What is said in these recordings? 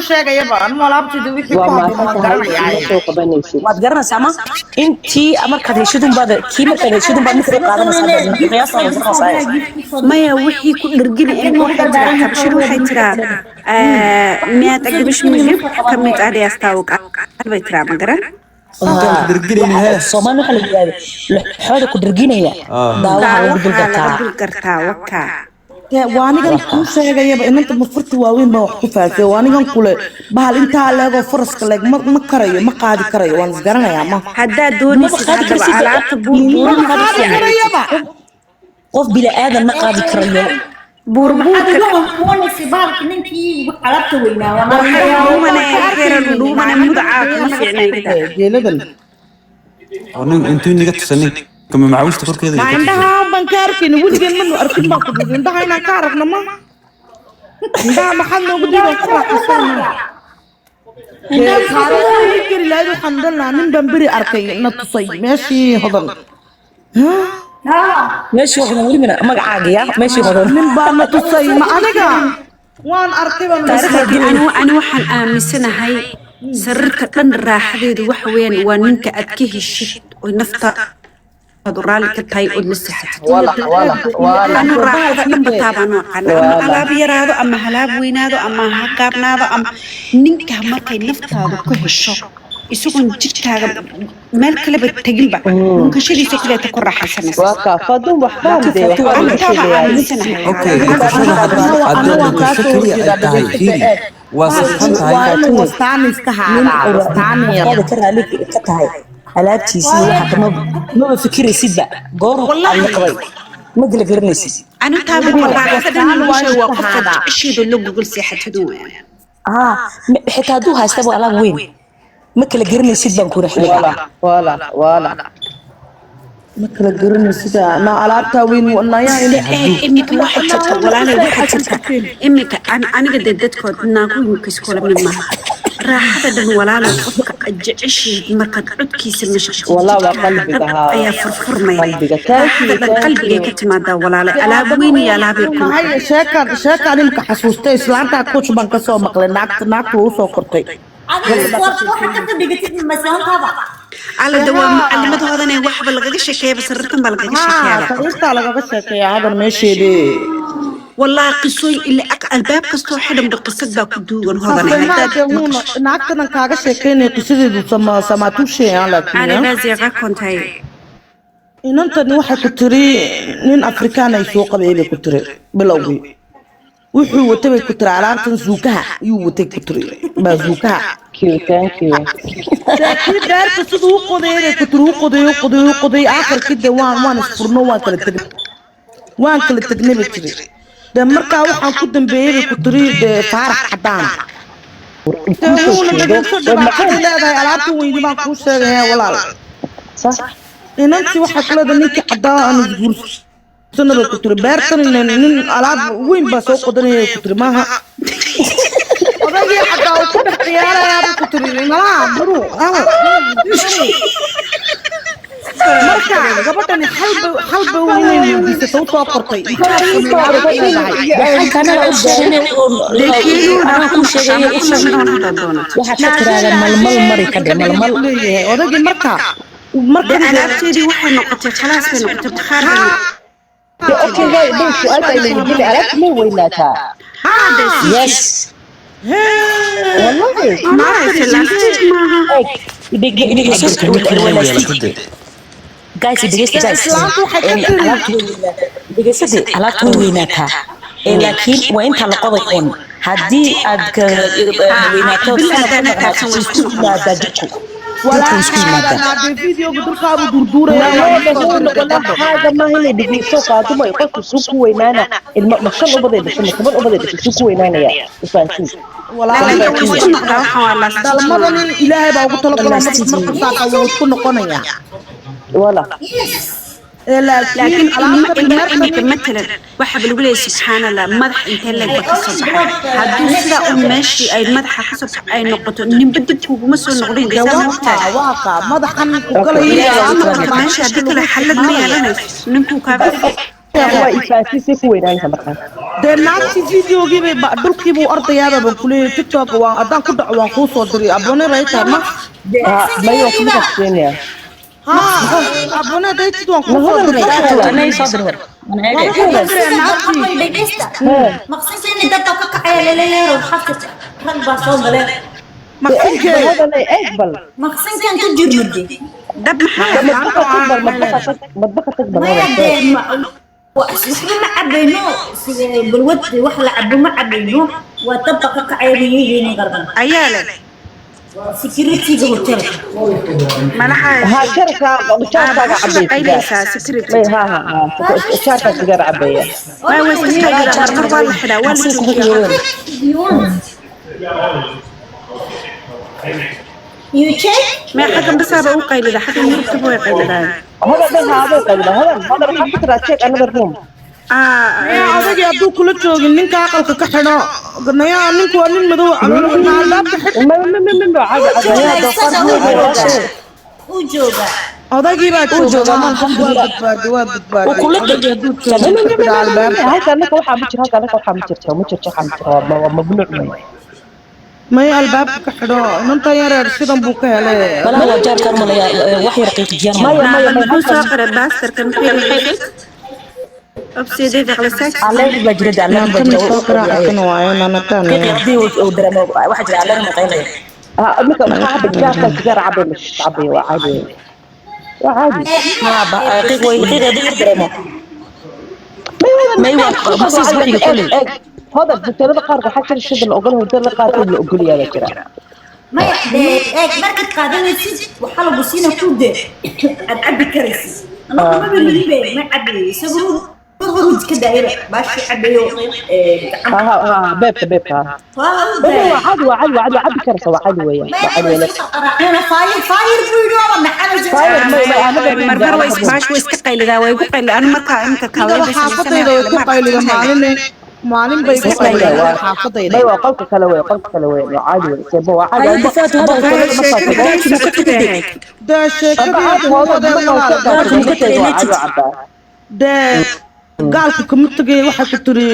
sheegay yaba aan malaabtida wixii ku وما hadlay ma كنت هاي garanayay ما سوق بنيسي waad garanaysaa ma intii markaad heshidun baad kii markaad heshidun baad mid qaadanaysaa qiyaasta waad garanaysaa maya wixii ku dhargina in waxay tiraa xabshir waxay tiraa miyaad agabish miyib kamid ah yaastawq bay tiraa ma garan Soomaali waxa la yiraahdaa xooda ku dharginaya daawaha lagu dul gartaa waka waanigan ku sheegayaba inanta mafurti waaweyn baa wax ku faafay waanigan kule bahal intaa leego faraska leeg ma karayo ma qaadi karayo waan isgaranayaa ma haddaa doonaysid haddaba alaabta buurbuuran karayaba qof bila aadan ma qaadi karayo buurbuurka sibaalka ninkii alaabta dhuumana mudacaad ma fiicnayda geeladan ونن أنتوا نيجا تسنين كم معوش تفكر كذا عندها بنكاركين ولقين منه أركب ما كده عندها هنا كارك نما عندها محل موجودين كارك السنة كارك يمكن لا يحمد الله من بنبري أركي نتصي ماشي هذا ماشي واحد نقول منها ما عاقيا ماشي هذا من بان نتصي ما أنا جا وان أركب أنا waxaan aaminsanahay sararka dhan raaxadeedu waxa weeyaan waa ninka aad ka heshid oo nafta raali ka tahay oo nasaxatid wala raaxada dhan bataabano alaab yaraado ama halaab weynaado ama haqaabnaado ama ninka markay naftaada ku hesho isugun jirkaaga meel kale ba taginba munkashadiisa kale ta ku raaxaysanaysa وكا فضل وحبان دي أوكي هذا كشكلي أنتهي وصفنت هاي وستاني استهالا وستاني هذا كره لك كتاي alaabtiisii waxa ma fikiraysid ba goor wallahi qabay ma gala garanaysid أنا تابع رaaxadan waa qofka ishiido loo gogol seexatadu xitaa haduu haystaba alaab weyn ma kala garanaysid baan ku raxlay ولا ما kala garanaysid ma alaabta weyn wanayaa imika waxa jirta walaalay waxa jirta imika aniga dadkood naagu iskoola mid ma raaxada dhan walaalay qofka ajeceshid marka codkiisa mashaqo والله وقلبك ها ayaa furfurmay قلبك qalbiga ka timaada walaalay alaab weyn iyo alaab yar هاي sheeka nimka xasuustay islaanta coach baan ka soo maqlay naagta uu soo kortay waxa ka dhigatid masaantada على دوام معلمات هذا أنا واحد بلغة شكاية بس الرتم بلغة شكاية صرت على غدا شكاية هذا ماشي دي والله قصوي اللي الباب قصته حدا من القصة ذا كدوغن هذا أنا ناكتنا كاغا شكاية قصدي دو سماتوشي على أنا بازي غاكونت هاي إن أنت نوحي كتري نين أفريكانا يسوق بيبي كتري بلوبي وحو وتبي كتري على أنت زوكها وتبي كتري بازوكها كيو ثانك يو لكن دار تصدق قضية كترو قضية آخر كده وان سفرنو وان كل التجنبي تري ده مركا وحن كدن بيبي كتري ده فارح عدان صح إن أنت واحد كله ده نيجي عدان أنا بقول سنة كتري بيرتن إن ألعاب وين بس هو قدرني كتري معها وده حتى وكده خيارة يا كتري لا برو مركا قبضني حلب وين بيسوي طاقتي كان لكن انا كل شيء waxaad ka tiraahdaa malmal mari ka dhig malmal odaygii marka alaabteedii waxay noqotay khalaas bay noqotay bakhaar اوكي هاي بس سؤال اللي يجي عرفت ليه ويناتها yes والله ما اعرف الاستيج معها guys alaabtu weynaataa laakiin waa inta la qoday un haddii aad weynaato فيديو بدركا بدردوره هذا ما هي اللي سوق هذا ما يقص سوق وينانا ما شاء الله بدي بس كمان بدي سوق وينانا يا فانتي ولا المدن إلهي بقى قلت لك ولا مرة وتكون قنية ولا لكن مثلا واحد بيقول لي سبحان الله مدح انت لك بتصبح هذا سلا ماشي اي مدح حسب اي نقطه نبدك ومسو نقولين واقع مدحا وكل ماشي هذيك الحلد ما يلنا نمكو كافي waa ifaansi si ku weynaanaysa markaa dee naagtii videogii bay dhulkii buu ordayaaba baan kuleeyahay tiktok waan haddaan ku dhaco waan kuu soo diray abone rayta ma mayo kuma kaseenaya ها أبونا دايتي وان كوفر أنا صدر مقصود إن ده توقع على ليلة وحفظ رنبا صوب له هذا لا أقبل مقصود كان تجر مدي دب محل مطبخة تقبل ما يدري وإحنا ما عبينه بالود وحلا عبو ما عبينه وطبق كعيريين غربا أياله سكيورتي هوتيل ما لها ها شركة عبية سكيورتي ها شركة سجارة عبية ما هو سكيورتي مرة ولا حدا ولا You check? ما حدا بس هذا هو قيل ده حدا يكتب هو قيل ده هذا راح فترة تشيك أنا بالروم adagi hadduu kula joogin ninka aqalka ka xidho nayaa ninku waa nin madow albaabka odagii baa jooga badbaadi waa badbaadi may albaabka ka xidho inanta yareer sidan buu ka helay بلا هو جار كرمل وحي رقيق جيان ما ساقر باستر كان في الحيط أبسيدي دخل ساكس على بجرد على كم فكرة أكن وعين أنا تاني يقضي ودرما واحد على المقايلة مثل صاحب الجاكة سجارة عبية مش عبية وعادي وعادي ها قيق ويقيق دير درما ما يوقع مصيص وحي كله هذا الدكتور قارق حتى الشغل اللي أقوله الدكتور قارق اللي أقوله يا ذكرى ما يحدي مركز قادم يصير وحلو بسينا كودة أتعبي كرسي أنا ما بيلي ما عبي يسوون بغرود كدائرة باش يعبيو بيبتا وعادي كرسي وعادي ويا أنا فاير بيدو ما حاجة مرة ويس باش ويس كقيل ذا ويقول قيل أنا ما كان كقول maalin bay ku qayleen xaafadayda bay waa qolka kale way caadi way seebo waa caadi ay difaato da sheekada gaalku kuma tagay waxa ku tiri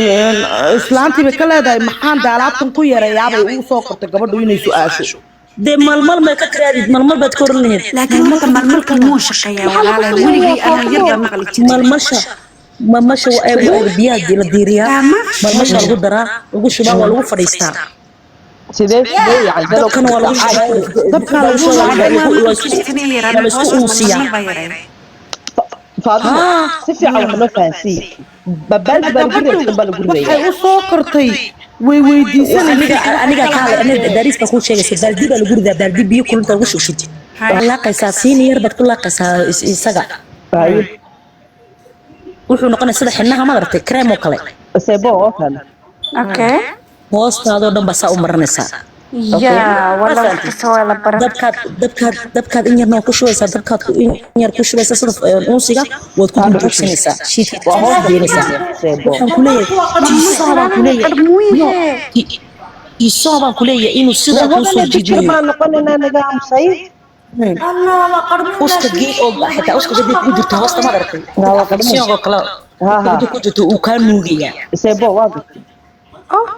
islaantii bay ka leedahay maxaan daalaabtan ku yareeyaabay uu soo qortay gabadhu inay su'aasho de malmal ma ka tiraadid malmal baad ka oranayd laakiin marka malmalka muu shaqeeyaa walaalay weligii ana yarba maqli jiray malmasha malmasha waa biyaha la diiriyaa malmasha lagu daraa lagu shubaa waa lagu fadhiistaa sidee yani dadkana waa lagu shubaa dabka lagu shubaa فاضل سيسي على ما فانسي ببال waxay u soo kortay way weydiisanaysaa aniga kaale aniga dariska ku sheegay baldi baa lagu ridaa baldi biyo kulanta lagu shushidi la qaysaasiin yar bad ku la qaysaa isaga wuxuu noqonay sida xinaha ma aragtay cream oo kale seebo oo kale okay hoostaado dhan baa saa u marinaysaa ya wala kasoo la baran dabkaad in yarna ku shubaysaa dabkaad in yar ku shubaysaa sida unsiga waad ku buuxinaysaa shiidka waa hoos beenaysaa waxaan ku leeyahay isooban ku leeyahay inuu sida ku soo jiijiyo ma noqonayna nidaam sayid uska geed oo xitaa uska geed ku jirto hoosta ma aragtay sidoo kale ku jirto uu ka nuugiyaa seebo waa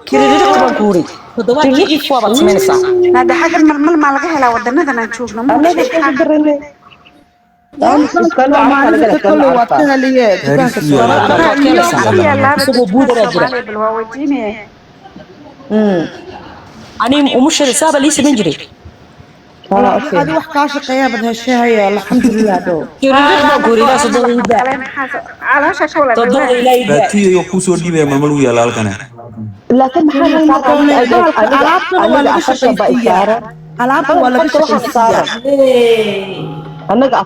كيريدك طبعا كوري تدوات كي إفوا بتسمين سا هذا حاجة مرمل ما لقى هلا ودنا ذا نشوف أنا بدرني أنا سكلوا ما أنا كله وقتها ليه سبوا بودر أجرا أنا ومش رسالة ليس بنجري هذه واحد كاشة قيابة هالشيء الحمد لله دو كيريدك ما كوري لا صدق يدا على شاشة ولا صدق لا يدا تيجي يوكوسو دي بيا ململو يا لالكنا لكن محل أنا أخشى بإشارة alaabta waa laga shaqaysiiyaa أنا